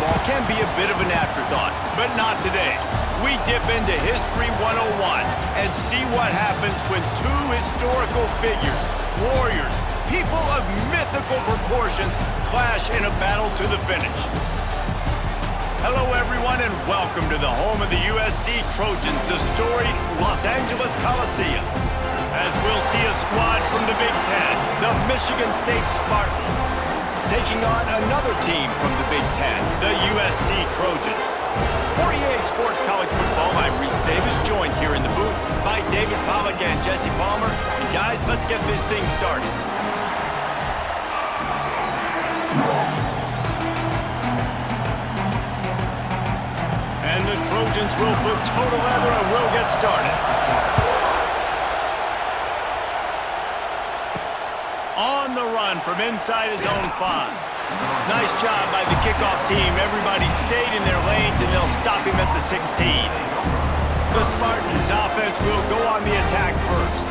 football can be a bit of an afterthought, but not today. We dip into History 101 and see what happens when two historical figures, warriors, people of mythical proportions, clash in a battle to the finish. Hello, everyone, and welcome to the home of the USC Trojans, the storied Los Angeles Coliseum. As we'll see a squad from the Big Ten, the Michigan State Spartans, taking on another team from the Big Ten, the USC Trojans. For EA Sports College Football, I'm Reese Davis, joined here in the booth by David Pollack and Jesse Palmer. And guys, let's get this thing started. And the Trojans will put toe together and we'll get started. On the run from inside his own 5. Nice job by the kickoff team. Everybody stayed in their lanes, and they'll stop him at the 16. The Spartans' offense will go on the attack first.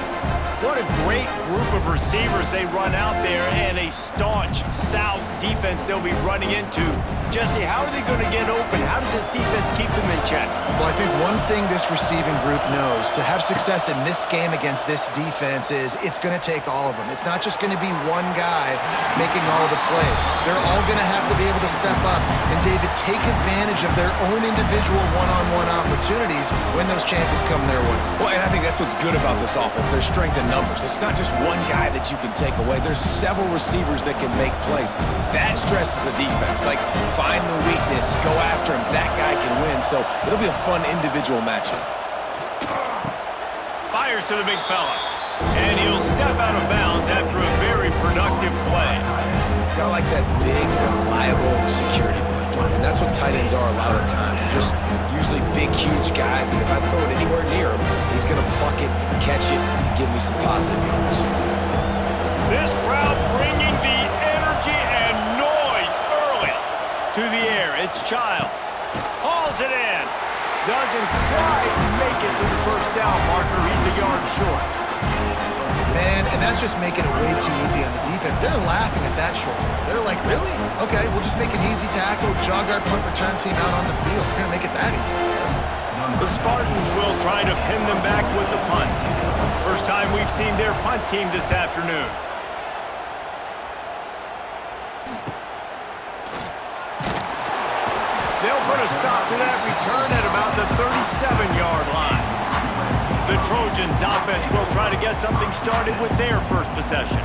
What a great group of receivers they run out there, and a staunch, stout defense they'll be running into. Jesse, how are they going to get open? How does this defense keep them in check? Well, I think one thing this receiving group knows to have success in this game against this defense is it's going to take all of them. It's not just going to be one guy making all the plays. They're all going to have to be able to step up and, David, take advantage of their own individual one-on-one opportunities when those chances come their way. Well, and I think that's what's good about this offense. There's strength in numbers. It's not just one guy that you can take away. There's several receivers that can make plays. That stresses the defense. Like, find the weakness, go after him. That guy can win. So it'll be a fun individual matchup. Fires to the big fella. And he'll step out of bounds after a very productive play. Got like that big, reliable security blanket. And that's what tight ends are a lot of the times. They're just usually big, huge guys that if I throw it anywhere near him, he's going to pluck it, catch it, and give me some positive yards. This crowd bringing the energy and noise early. To the air, it's Childs. Hauls it in. Doesn't quite make it to the first down marker. He's a yard short. Man, and that's just making it way too easy on the defense. They're laughing at that short. They're like, really? Okay, we'll just make an easy tackle, jog our punt return team out on the field. We're going to make it that easy for us. The Spartans will try to pin them back with a punt. First time we've seen their punt team this afternoon. They'll put a stop to that return at about the 37-yard line. The Trojans' offense will try to get something started with their first possession.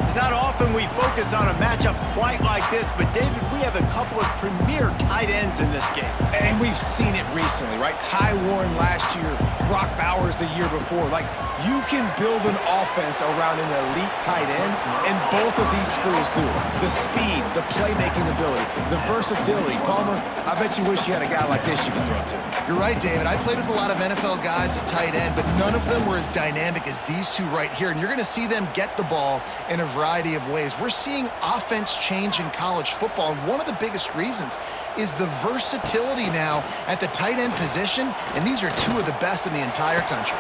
It's not often we focus on a matchup quite like this, but David, we have a couple of premier tight ends in this game. And we've seen it recently, right? Ty Warren last year, Brock Bowers the year before. Like, you can build an offense around an elite tight end, and both of these schools do. The speed, the playmaking ability, the versatility. Palmer, I bet you wish you had a guy like this you could throw to. You're right, David. I played with a lot of NFL guys at tight end, but none of them were as dynamic as these two right here, and you're going to see them get the ball in a variety of ways. We're seeing offense change in college football, and one of the biggest reasons is the versatility now at the tight end position, and these are two of the best in the entire country.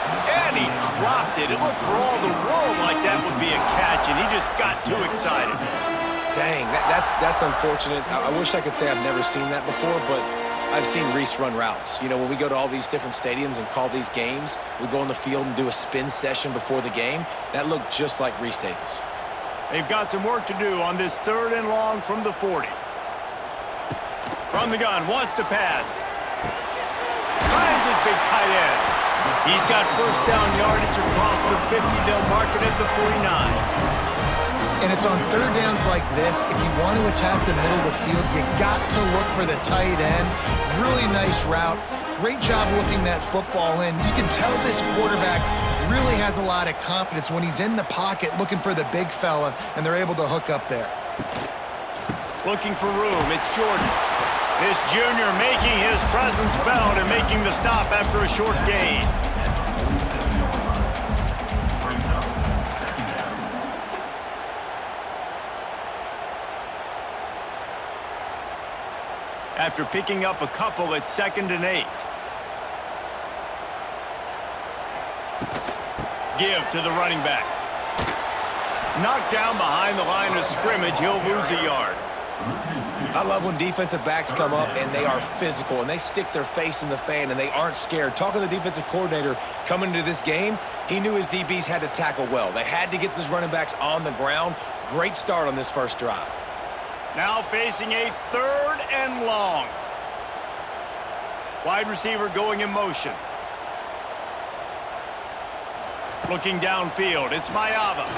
And he dropped it. It looked for all the world like that would be a catch, and he just got too excited. Dang, that's unfortunate. I wish I could say I've never seen that before, but I've seen Reese run routes. You know, when we go to all these different stadiums and call these games, we go on the field and do a spin session before the game. That looked just like Reese Davis. They've got some work to do on this 3rd and long from the 40. From the gun, wants to pass. Finds his big tight end. He's got first down yardage across the 50. They'll mark it at the 49. And it's on third downs like this, if you want to attack the middle of the field, you got to look for the tight end. Really nice route. Great job looking that football in. You can tell this quarterback really has a lot of confidence when he's in the pocket looking for the big fella, and they're able to hook up there. Looking for room, it's Jordan. This junior making his presence felt and making the stop after a short gain. After picking up a couple, it's 2nd and 8. Give to the running back. Knocked down behind the line of scrimmage, he'll lose a yard. I love when defensive backs come up and they are physical and they stick their face in the fan and they aren't scared. Talking to the defensive coordinator coming into this game, he knew his DBs had to tackle well. They had to get these running backs on the ground. Great start on this first drive. Now facing a 3rd and long. Wide receiver going in motion. Looking downfield, it's Maiava.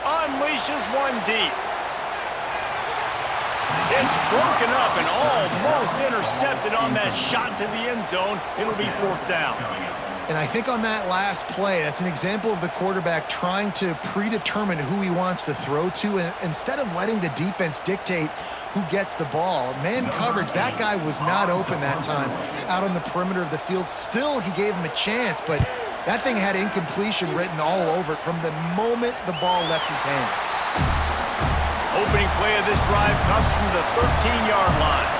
Unleashes one deep. It's broken up and almost intercepted on that shot to the end zone. It'll be 4th down. And I think on that last play, that's an example of the quarterback trying to predetermine who he wants to throw to, and instead of letting the defense dictate who gets the ball. Man coverage, that guy was not open that time out on the perimeter of the field. Still, he gave him a chance, but that thing had incompletion written all over it from the moment the ball left his hand. Opening play of this drive comes from the 13-yard line.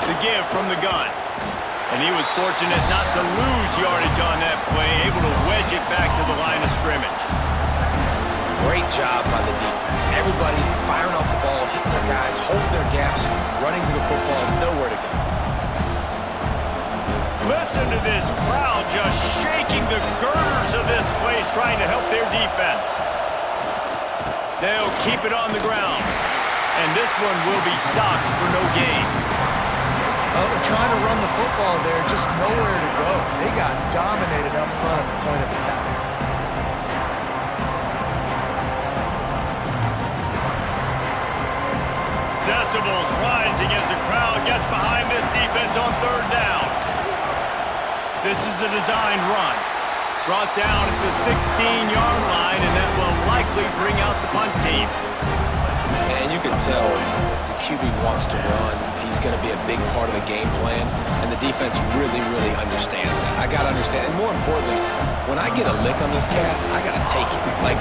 The give from the gun. And he was fortunate not to lose yardage on that play, able to wedge it back to the line of scrimmage. Great job by the defense. Everybody firing off the ball, hitting their guys, holding their gaps, running to the football, nowhere to go. Listen to this crowd just shaking the girders of this place, trying to help their defense. They'll keep it on the ground. And this one will be stopped for no gain. Well, they're trying to run the football there, just nowhere to go. They got dominated up front at the point of attack. Decibels rising as the crowd gets behind this defense on 3rd down. This is a designed run. Brought down at the 16-yard line, and that will likely bring out the punt team. And you can tell the QB wants to run. He's going to be a big part of the game plan, and the defense really, really understands that. I got to understand, and more importantly, when I get a lick on this cat, I got to take it. Like,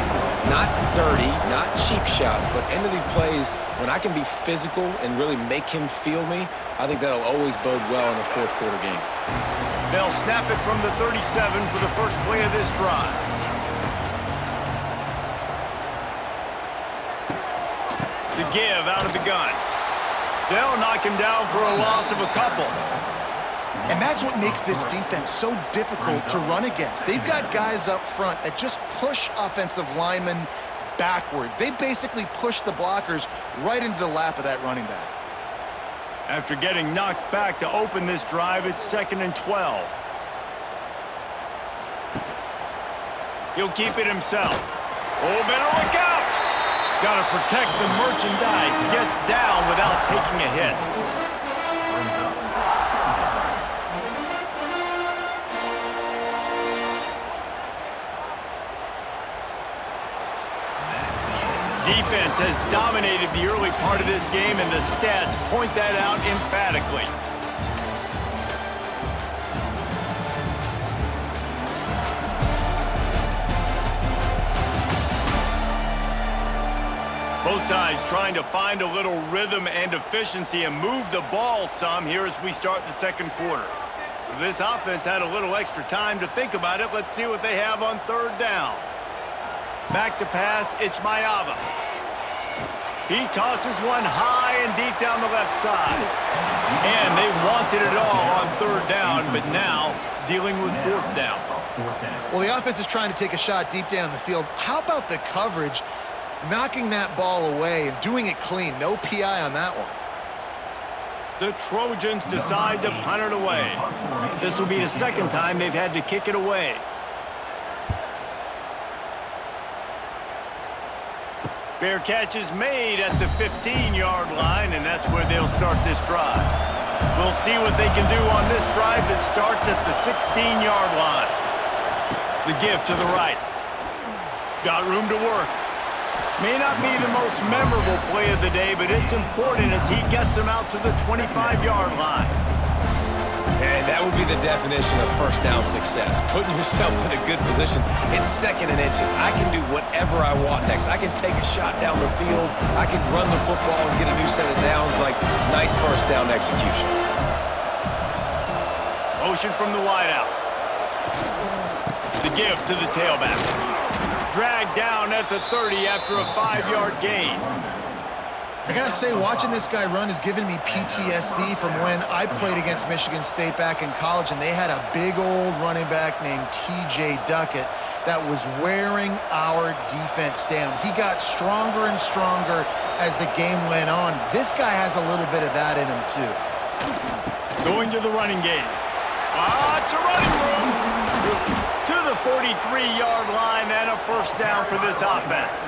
not dirty, not cheap shots, but end of the plays, when I can be physical and really make him feel me, I think that'll always bode well in a 4th quarter game. They'll snap it from the 37 for the first play of this drive. The give out of the gun. They'll knock him down for a loss of a couple. And that's what makes this defense so difficult to run against. They've got guys up front that just push offensive linemen backwards. They basically push the blockers right into the lap of that running back. After getting knocked back to open this drive, it's 2nd and 12. He'll keep it himself. Oh, better look out! Got to protect the merchandise. Gets down without taking a hit. Defense has dominated the early part of this game, and the stats point that out emphatically. Both sides trying to find a little rhythm and efficiency and move the ball some here as we start the 2nd quarter. This offense had a little extra time to think about it. Let's see what they have on 3rd down. Back to pass, it's Maiava. He tosses one high and deep down the left side. And they wanted it all on 3rd down, but now dealing with 4th down. Well, the offense is trying to take a shot deep down the field. How about the coverage, knocking that ball away and doing it clean? No PI on that one. The Trojans decide to punt it away. This will be the 2nd time they've had to kick it away. Fair catch is made at the 15-yard line, and that's where they'll start this drive. We'll see what they can do on this drive that starts at the 16-yard line. The give to the right. Got room to work. May not be the most memorable play of the day, but it's important as he gets them out to the 25-yard line. And that would be the definition of 1st down success. Putting yourself in a good position. It's 2nd and inches. I can do whatever I want next. I can take a shot down the field. I can run the football and get a new set of downs. Like, nice 1st down execution. Motion from the wideout. The give to the tailback. dragged down at the 30 after a 5-yard gain. I gotta say, watching this guy run is giving me PTSD from when I played against Michigan State back in college, and they had a big old running back named T.J. Duckett that was wearing our defense down. He got stronger and stronger as the game went on. This guy has a little bit of that in him, too. Going to the running game. It's a running room. To the 43-yard line and a first down for this offense.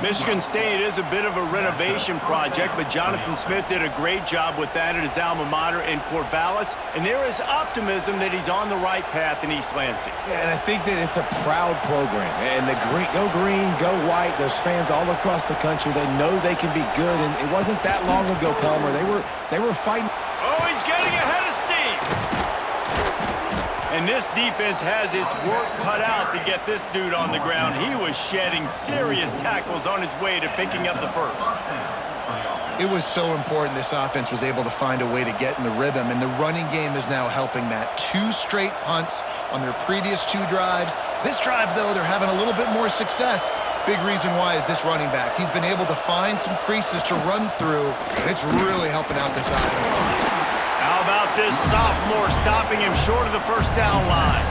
Michigan State is a bit of a renovation project, but Jonathan Smith did a great job with that at his alma mater in Corvallis, and there is optimism that he's on the right path in East Lansing. Yeah, and I think that it's a proud program. And the go green, go white, there's fans all across the country. They know they can be good, and it wasn't that long ago, Palmer. They were fighting. Oh, he's getting ahead of steam. And this defense has its work cut out to get this dude on the ground. He was shedding serious tackles on his way to picking up the first. It was so important this offense was able to find a way to get in the rhythm, and the running game is now helping that. 2 straight punts on their previous 2 drives. This drive, though, they're having a little bit more success. Big reason why is this running back. He's been able to find some creases to run through, and it's really helping out this offense. How about this sophomore stopping him short of the first down line?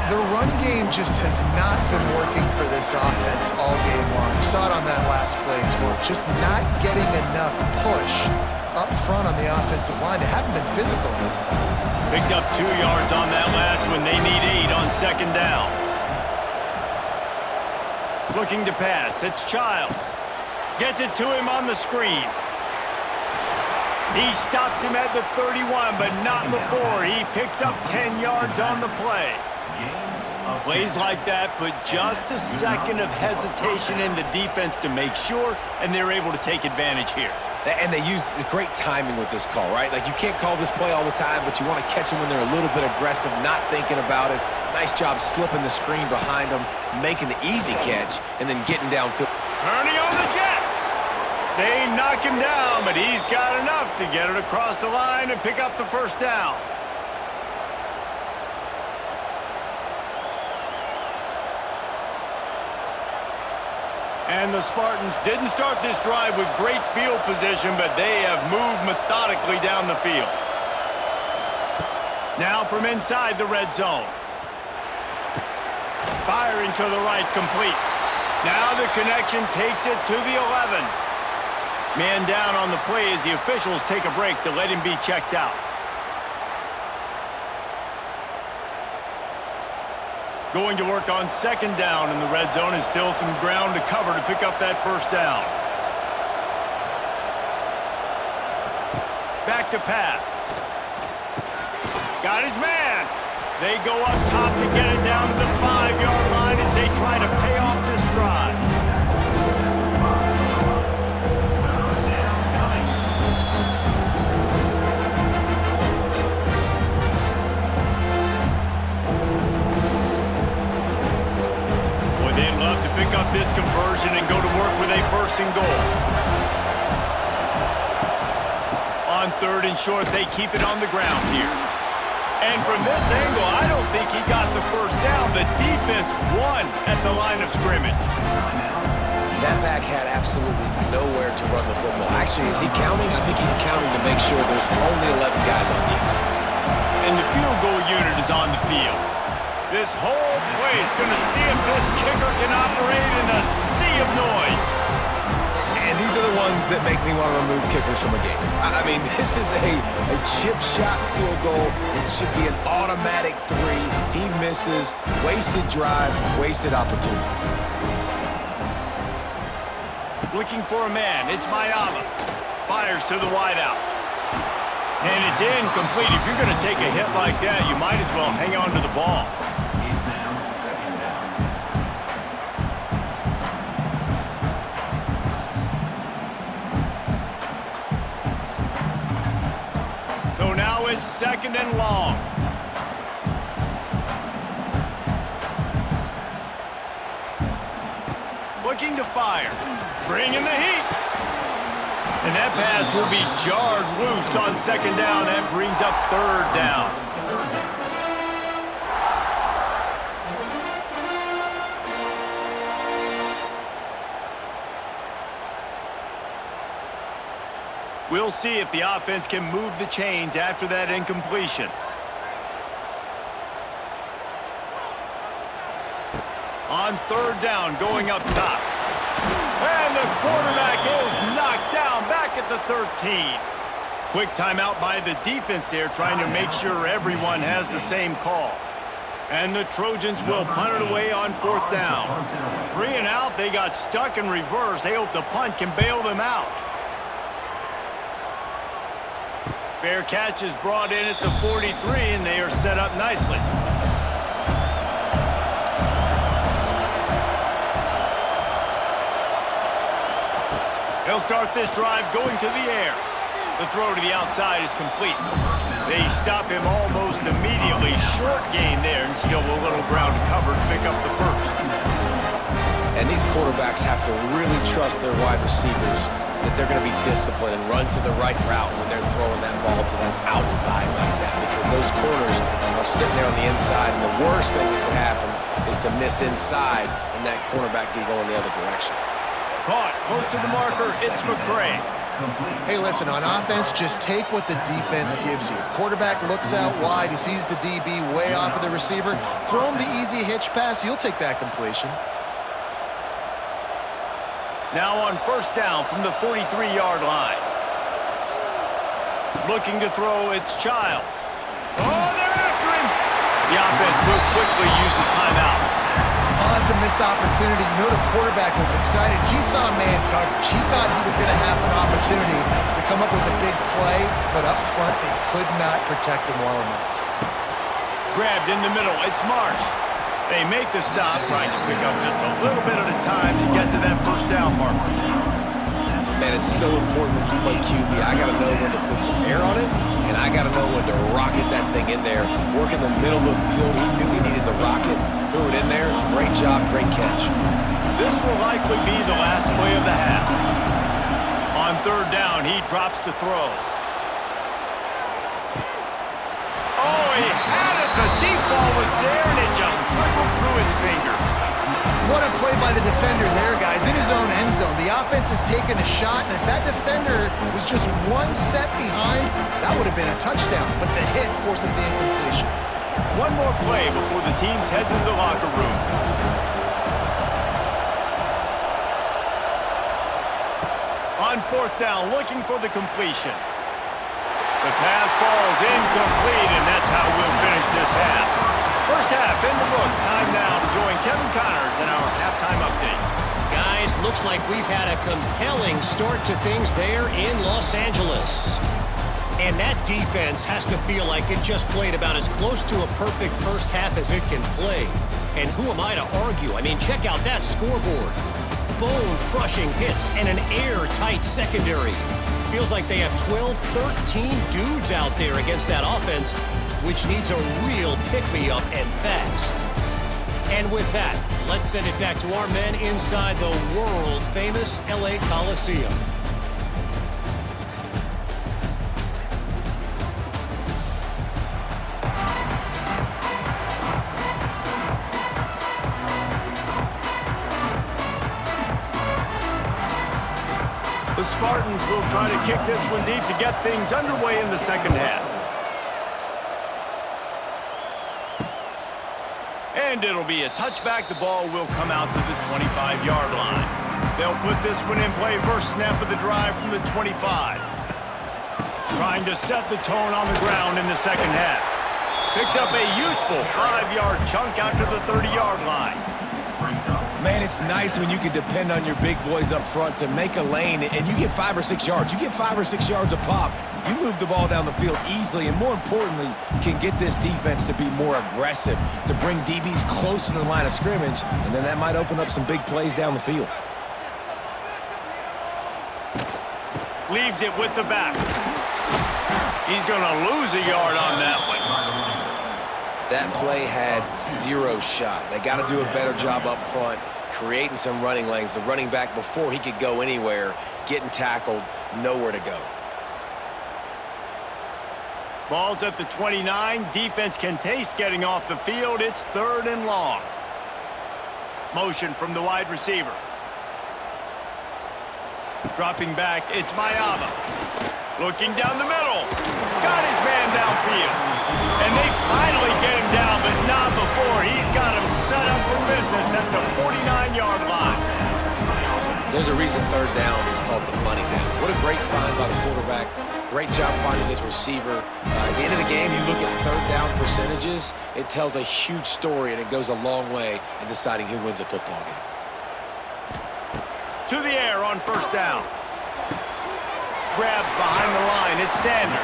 The run game just has not been working for this offense all game long. You saw it on that last play as well. Just not getting enough push up front on the offensive line. They haven't been physical. Picked up 2 yards on that last one. They need 8 on second down. Looking to pass. It's Childs. Gets it to him on the screen. He stops him at the 31, but not before. He picks up 10 yards on the play. Plays like that put just a second of hesitation in the defense to make sure, and they're able to take advantage here. And they use great timing with this call, right? Like, you can't call this play all the time, but you want to catch them when they're a little bit aggressive, not thinking about it. Nice job slipping the screen behind them, making the easy catch, and then getting downfield. Turning on the Jets. They knock him down, but he's got enough to get it across the line and pick up the first down. And the Spartans didn't start this drive with great field position, but they have moved methodically down the field. Now from inside the red zone. Firing to the right, complete. Now the connection takes it to the 11. Man down on the play as the officials take a break to let him be checked out. Going to work on second down in the red zone, and still some ground to cover to pick up that first down. Back to pass. Got his man. They go up top to get it down to the 5-yard line as they try to pay off this drive. They'd love to pick up this conversion and go to work with a first and goal. On third and short, they keep it on the ground here. And from this angle, I don't think he got the first down. The defense won at the line of scrimmage. That back had absolutely nowhere to run the football. Actually, is he counting? I think he's counting to make sure there's only 11 guys on defense. And the field goal unit is on the field. This whole place going to see if this kicker can operate in a sea of noise. And these are the ones that make me want to remove kickers from a game. I mean, this is a chip shot field goal. It should be an automatic 3. He misses. Wasted drive, wasted opportunity. Looking for a man. It's Mayama. Fires to the wideout. And it's incomplete. If you're going to take a hit like that, you might as well hang on to the ball. So now it's second and long. Looking to fire. Bringing the heat. And that pass will be jarred loose on second down. That brings up third down. We'll see if the offense can move the chains after that incompletion. On third down, going up top. And the quarterback is knocked down back at the 13. Quick timeout by the defense there, trying to make sure everyone has the same call. And the Trojans will punt it away on fourth down. 3 and out, they got stuck in reverse. They hope the punt can bail them out. Fair catch is brought in at the 43, and they are set up nicely. They'll start this drive going to the air. The throw to the outside is complete. They stop him almost immediately. Short gain there, and still a little ground to cover to pick up the first. And these quarterbacks have to really trust their wide receivers that they're going to be disciplined and run to the right route when they're throwing that ball to the outside like that, because those corners are sitting there on the inside, and the worst thing that could happen is to miss inside and that cornerback be going the other direction. Caught close to the marker, it's McCray. Hey, listen, on offense, just take what the defense gives you. Quarterback looks out wide. He sees the DB way off of the receiver. Throw him the easy hitch pass. You'll take that completion. Now on first down from the 43-yard line. Looking to throw, it's Childs. Oh, they're after him! The offense will quickly use a timeout. Oh, that's a missed opportunity. You know the quarterback was excited. He saw man coverage. He thought he was going to have an opportunity to come up with a big play, but up front they could not protect him well enough. Grabbed in the middle, it's Marsh. They make the stop, trying to pick up just a little bit at a time to get to that first down marker. Man, it's so important when you play QB. I got to know when to put some air on it, and I got to know when to rocket that thing in there. Work in the middle of the field. He knew he needed the rocket. Threw it in there. Great job, great catch. This will likely be the last play of the half. On third down, he drops to throw. Oh, he had it. The deep ball was there, and it just trickled through his fingers. What a play by the defender there, guys. In his own end zone. The offense has taken a shot, and if that defender was just one step behind, that would have been a touchdown. But the hit forces the incompletion. One more play before the teams head to the locker rooms. On fourth down, looking for the completion. The pass falls incomplete, and that's how we'll finish this half. First half in the books. Time now to join Kevin Connors in our halftime update. Guys, looks like we've had a compelling start to things there in Los Angeles. And that defense has to feel like it just played about as close to a perfect first half as it can play. And who am I to argue? I mean, check out that scoreboard. Bone-crushing hits and an airtight secondary. Feels like they have 12, 13 dudes out there against that offense, which needs a real pick-me-up and fast. And with that, let's send it back to our men inside the world-famous LA Coliseum. The Spartans will try to kick this one deep to get things underway in the second half. And it'll be a touchback. The ball will come out to the 25-yard line. They'll put this one in play. First snap of the drive from the 25. Trying to set the tone on the ground in the second half. Picks up a useful 5-yard chunk out to the 30-yard line. Man, it's nice when you can depend on your big boys up front to make a lane, and you get 5 or 6 yards. You get 5 or 6 yards a pop. You move the ball down the field easily, and more importantly, can get this defense to be more aggressive, to bring DBs close to the line of scrimmage, and then that might open up some big plays down the field. Leaves it with the back. He's going to lose a yard on that one. That play had 0 shot. They got to do a better job up front, creating some running lanes. The running back, before he could go anywhere, getting tackled, nowhere to go. Ball's at the 29. Defense can taste getting off the field. It's 3rd and long. Motion from the wide receiver. Dropping back, it's Mayava. Looking down the middle. Got his man downfield. And they finally get him down, but not before. He's got him set up for business at the 49-yard line. There's a reason third down is called the money down. What a great find by the quarterback. Great job finding this receiver. At the end of the game, you look at third down percentages. It tells a huge story, and it goes a long way in deciding who wins a football game. To the air on first down. Grabbed behind the line. It's Sanders.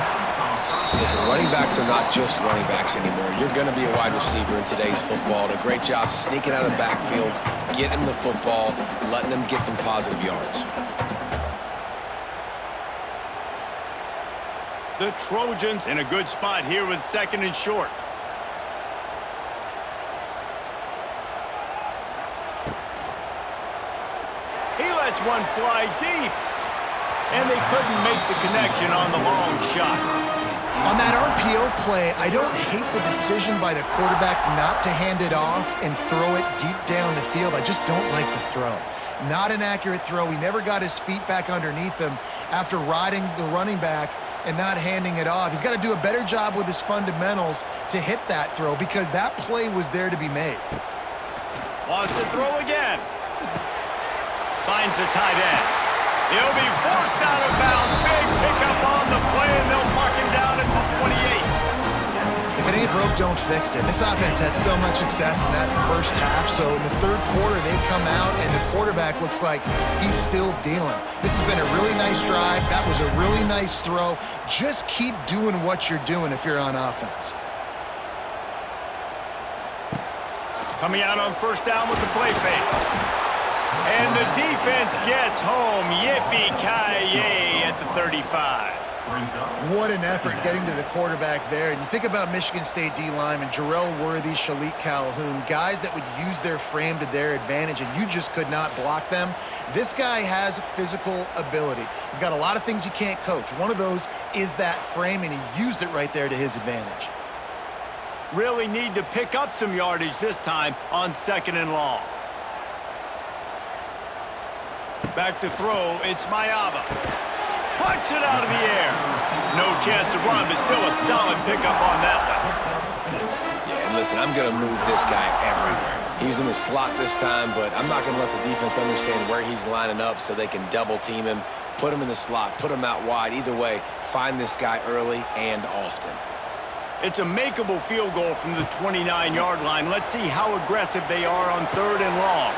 Listen, running backs are not just running backs anymore. You're going to be a wide receiver in today's football. A great job sneaking out of the backfield, getting the football, letting them get some positive yards. The Trojans in a good spot here with second and short. He lets one fly deep. And they couldn't make the connection on the long shot. On that RPO play, I don't hate the decision by the quarterback not to hand it off and throw it deep down the field. I just don't like the throw. Not an accurate throw. He never got his feet back underneath him after riding the running back and not handing it off. He's got to do a better job with his fundamentals to hit that throw because that play was there to be made. Wants to throw again. Finds the tight end. He'll be forced out of bounds. Big pickup on the play, and they'll mark him down at the 28. If it ain't broke, don't fix it. This offense had so much success in that first half, so in the third quarter, they come out, and the quarterback looks like he's still dealing. This has been a really nice drive. That was a really nice throw. Just keep doing what you're doing if you're on offense. Coming out on first down with the play fake. And the defense gets home. Yippee-ki-yay at the 35. What an effort getting to the quarterback there. And you think about Michigan State D-linemen, Jarrell Worthy, Shalik Calhoun, guys that would use their frame to their advantage, and you just could not block them. This guy has physical ability. He's got a lot of things you can't coach. One of those is that frame, and he used it right there to his advantage. Really need to pick up some yardage this time on second and long. Back to throw, it's Mayava. Pucks it out of the air. No chance to run, but still a solid pickup on that one. Yeah, and listen, I'm going to move this guy everywhere. He's in the slot this time, but I'm not going to let the defense understand where he's lining up so they can double team him, put him in the slot, put him out wide. Either way, find this guy early and often. It's a makeable field goal from the 29-yard line. Let's see how aggressive they are on third and long.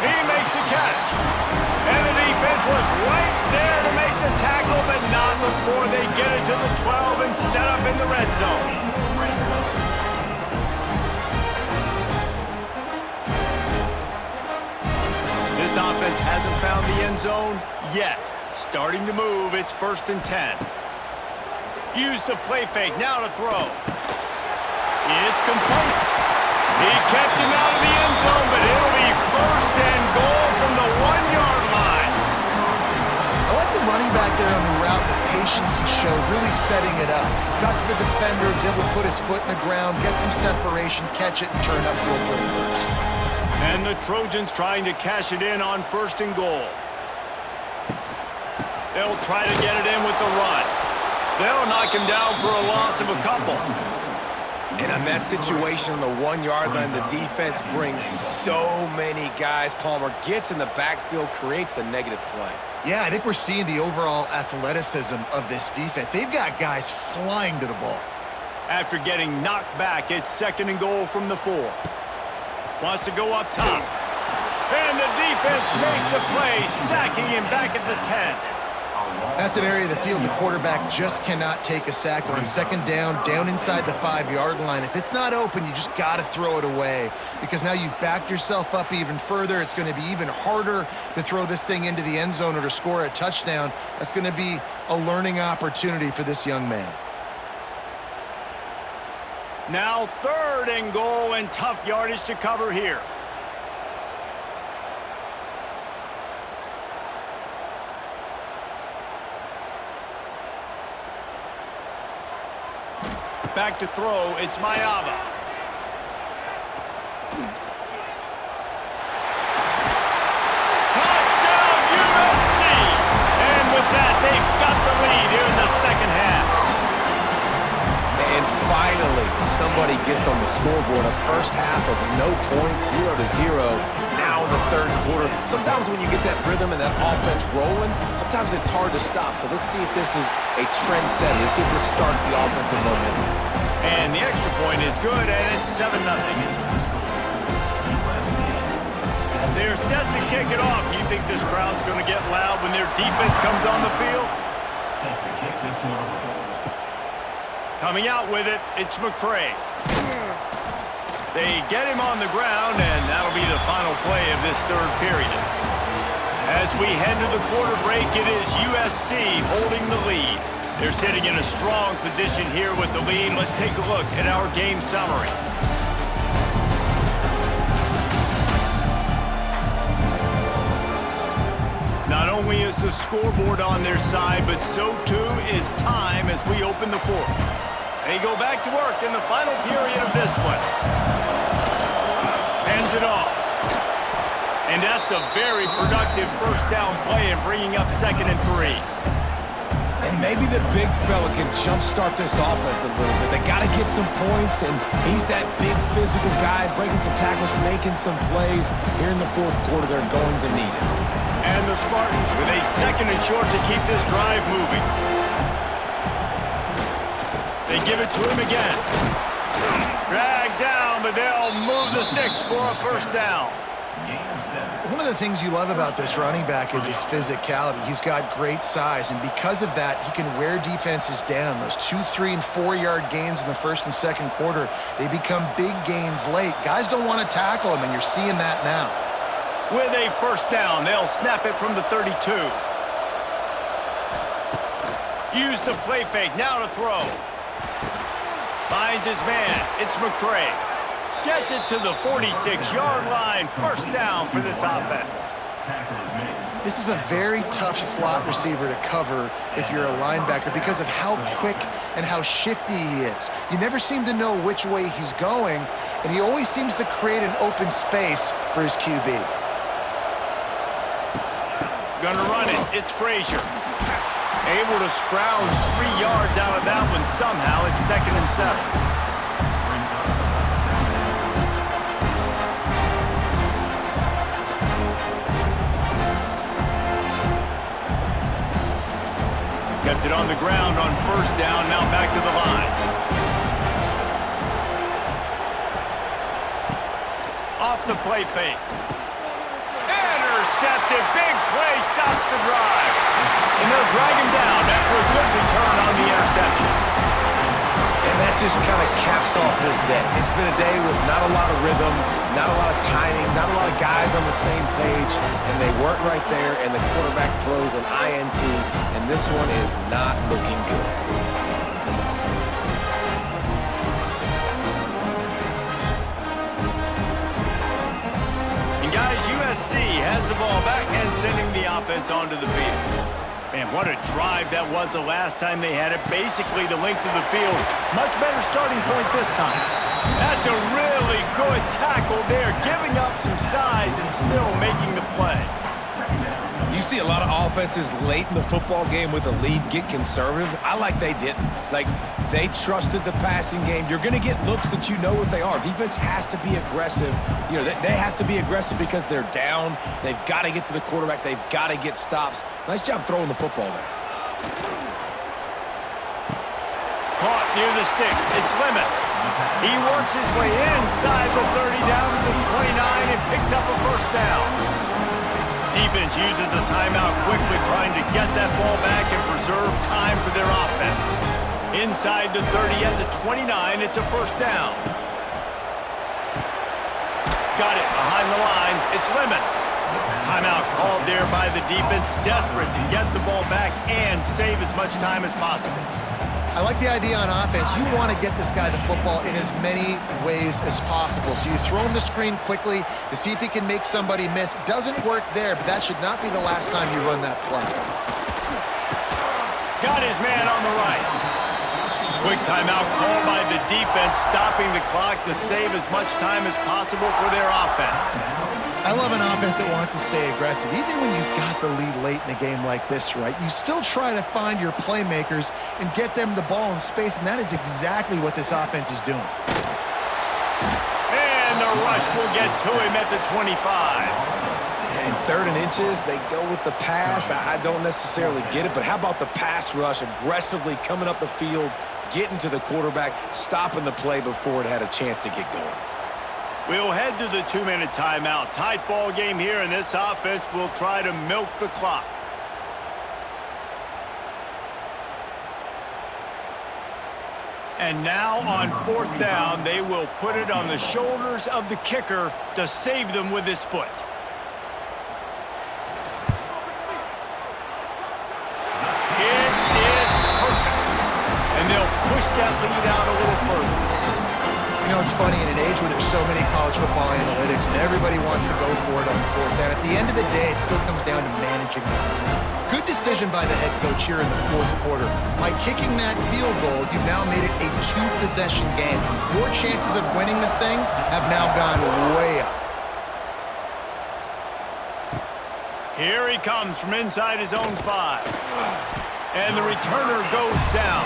He makes a catch. And the defense was right there to make the tackle, but not before they get it to the 12 and set up in the red zone. This offense hasn't found the end zone yet. Starting to move, it's 1st and 10. Use the play fake, now to throw. It's complete. He kept him out of the end zone, but it'll be 1st and goal from the 1-yard line. I like the running back there on the route, the patience he showed, really setting it up. Got to the defender, was able to put his foot in the ground, get some separation, catch it, and turn upfield for the first. And the Trojans trying to cash it in on 1st and goal. They'll try to get it in with the run. They'll knock him down for a loss of a couple. And on that situation on the 1-yard line, the defense brings so many guys. Palmer gets in the backfield, creates the negative play. Yeah, I think we're seeing the overall athleticism of this defense. They've got guys flying to the ball. After getting knocked back, it's 2nd and goal from the 4. Wants to go up top. And the defense makes a play, sacking him back at the 10. That's an area of the field the quarterback just cannot take a sack on. 2nd down inside the 5-yard line. If it's not open, you just got to throw it away because now you've backed yourself up even further. It's going to be even harder to throw this thing into the end zone or to score a touchdown. That's going to be a learning opportunity for this young man. Now 3rd and goal and tough yardage to cover here. Back to throw, it's Mayava. Touchdown USC! And with that, they've got the lead here in the And finally, somebody gets on the scoreboard. A first half of no points, 0-0. Now in the third quarter. Sometimes when you get that rhythm and that offense rolling, sometimes it's hard to stop. So let's see if this is a trend set. Let's see if this starts the offensive momentum. And the extra point is good, and it's 7-0. They're set to kick it off. You think this crowd's going to get loud when their defense comes on the field? Set to kick this one off. Coming out with it, it's McCray. They get him on the ground, and that'll be the final play of this third period. As we head to the quarter break, it is USC holding the lead. They're sitting in a strong position here with the lead. Let's take a look at our game summary. Not only is the scoreboard on their side, but so too is time as we open the fourth. They go back to work in the final period of this one. Hands it off. And that's a very productive first down play and bringing up 2nd and 3. And maybe the big fella can jumpstart this offense a little bit. They got to get some points, and he's that big physical guy, breaking some tackles, making some plays. Here in the fourth quarter, they're going to need it. And the Spartans with a 2nd and short to keep this drive moving. They give it to him again. Dragged down, but they'll move the sticks for a first down. One of the things you love about this running back is his physicality. He's got great size, and because of that, he can wear defenses down. Those 2, 3, and 4-yard gains in the first and second quarter, they become big gains late. Guys don't want to tackle him, and you're seeing that now. With a first down, they'll snap it from the 32. Use the play fake, now to throw. Finds his man, it's McCray. Gets it to the 46-yard line. First down for this offense. This is a very tough slot receiver to cover if you're a linebacker because of how quick and how shifty he is. You never seem to know which way he's going, and he always seems to create an open space for his QB. Gonna run it. It's Frazier. Able to scrounge 3 yards out of that one somehow. It's 2nd and 7. Kept it on the ground on first down, now back to the line. Off the play fake. Intercepted, big play, stops the drive. And they'll drag him down after a good return on the interception. And that just kind of caps off this day. It's been a day with not a lot of rhythm, not a lot of timing, not a lot of guys on the same page, and they weren't right there, and the quarterback throws an INT, and this one is not looking good. And guys, USC has the ball back and sending the offense onto the field. Man, what a drive that was the last time they had it. Basically the length of the field. Much better starting point this time. That's a really good tackle there, giving up some size and still making the play. You see a lot of offenses late in the football game with a lead get conservative. I like they didn't. Like, they trusted the passing game. You're going to get looks that you know what they are. Defense has to be aggressive. You know, they have to be aggressive because they're down. They've got to get to the quarterback. They've got to get stops. Nice job throwing the football there. Caught near the sticks. It's Lemon. He works his way inside the 30 down to the 29 and picks up a first down. Defense uses a timeout quickly, trying to get that ball back and preserve time for their offense. Inside the 30 at the 29, it's a first down. Got it behind the line. It's Lemon. Timeout called there by the defense, desperate to get the ball back and save as much time as possible. I like the idea on offense. You want to get this guy the football in as many ways as possible. So you throw him the screen quickly to see if he can make somebody miss. Doesn't work there, but that should not be the last time you run that play. Got his man on the right. Quick timeout called by the defense, stopping the clock to save as much time as possible for their offense. I love an offense that wants to stay aggressive. Even when you've got the lead late in a game like this, right, you still try to find your playmakers and get them the ball in space, and that is exactly what this offense is doing. And the rush will get to him at the 25. In 3rd and inches, they go with the pass. I don't necessarily get it, but how about the pass rush aggressively coming up the field, getting to the quarterback, stopping the play before it had a chance to get going? We'll head to the 2-minute timeout. Tight ball game here, and this offense will try to milk the clock. And now on 4th down, they will put it on the shoulders of the kicker to save them with his foot. It is perfect. And they'll push that lead out a little further. You know, it's funny, in an age where there's so many college football analytics and everybody wants to go for it on 4th down, at the end of the day, it still comes down to managing the game. Good decision by the head coach here in the 4th quarter. By kicking that field goal, you've now made it a 2-possession game. Your chances of winning this thing have now gone way up. Here he comes from inside his own 5. And the returner goes down.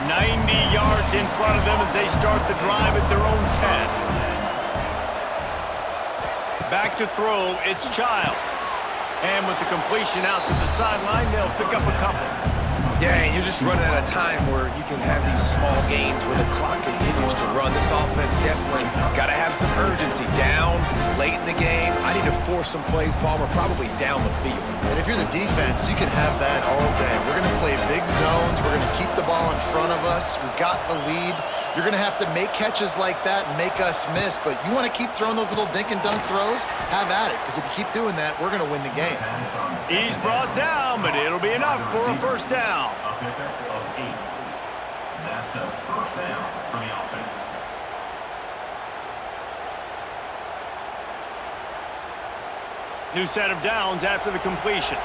90 yards in front of them as they start the drive at their own 10. Back to throw, it's Childs. And with the completion out to the sideline, they'll pick up a couple. Yeah, and you're just running at a time where you can have these small gains where the clock continues to run. This offense definitely got to have some urgency. Down, late in the game, I need to force some plays, Paul. We're probably down the field. And if you're the defense, you can have that all day. We're going to play big zones. We're going to keep the ball in front of us. We've got the lead. You're going to have to make catches like that and make us miss. But you want to keep throwing those little dink and dunk throws? Have at it, because if you keep doing that, we're going to win the game. He's brought down, but it'll be enough for a 1st down. That's a 1st down for the offense. New set of downs after the completion.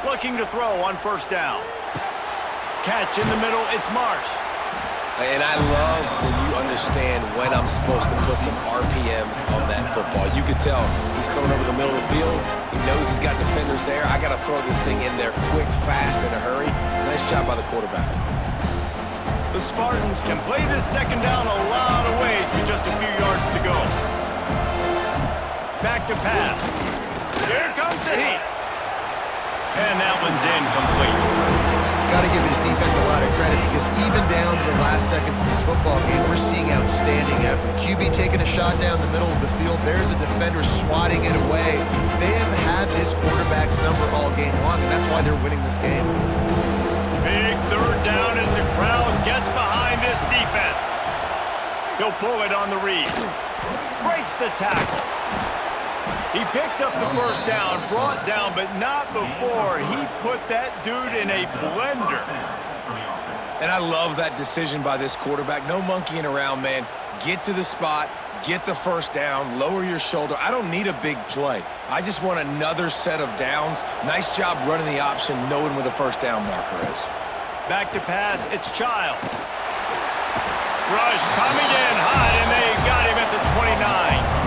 Looking to throw on 1st down. Catch in the middle, it's Marsh. And I love when you understand when I'm supposed to put some RPMs on that football. You can tell he's throwing over the middle of the field. He knows he's got defenders there. I got to throw this thing in there quick, fast, in a hurry. Nice job by the quarterback. The Spartans can play this 2nd down a lot of ways with just a few yards to go. Back to pass. Here comes the heat. And that one's incomplete. Got to give this defense a lot of credit, because even down to the last seconds of this football game, we're seeing outstanding effort. QB taking a shot down the middle of the field. There's a defender swatting it away. They have had this quarterback's number all game long, and that's why they're winning this game. Big 3rd down as the crowd gets behind this defense. He'll pull it on the read. Breaks the tackle. He picks up the 1st down, brought down, but not before he put that dude in a blender. And I love that decision by this quarterback. No monkeying around, man. Get to the spot, get the 1st down, lower your shoulder. I don't need a big play. I just want another set of downs. Nice job running the option, knowing where the 1st down marker is. Back to pass, it's Childs. Rush coming in hot, and they got him at the 29.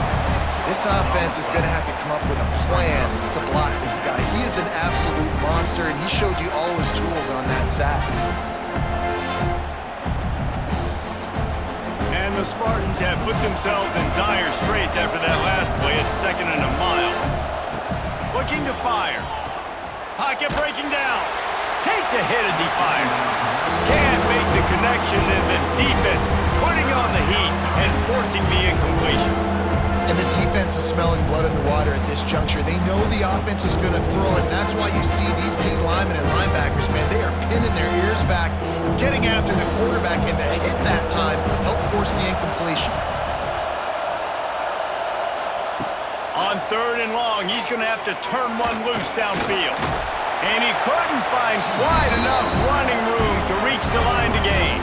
This offense is going to have to come up with a plan to block this guy. He is an absolute monster, and he showed you all his tools on that sack. And the Spartans have put themselves in dire straits after that last play at 2nd and a mile. Looking to fire. Pocket breaking down. Takes a hit as he fires. Can't make the connection, and the defense putting on the heat and forcing the incompletion. And the defense is smelling blood in the water at this juncture. They know the offense is going to throw it, and that's why you see these team linemen and linebackers, man, they are pinning their ears back, getting after the quarterback, and to hit that time, help force the incompletion. On 3rd and long, he's going to have to turn one loose downfield. And he couldn't find quite enough running room to reach the line to gain.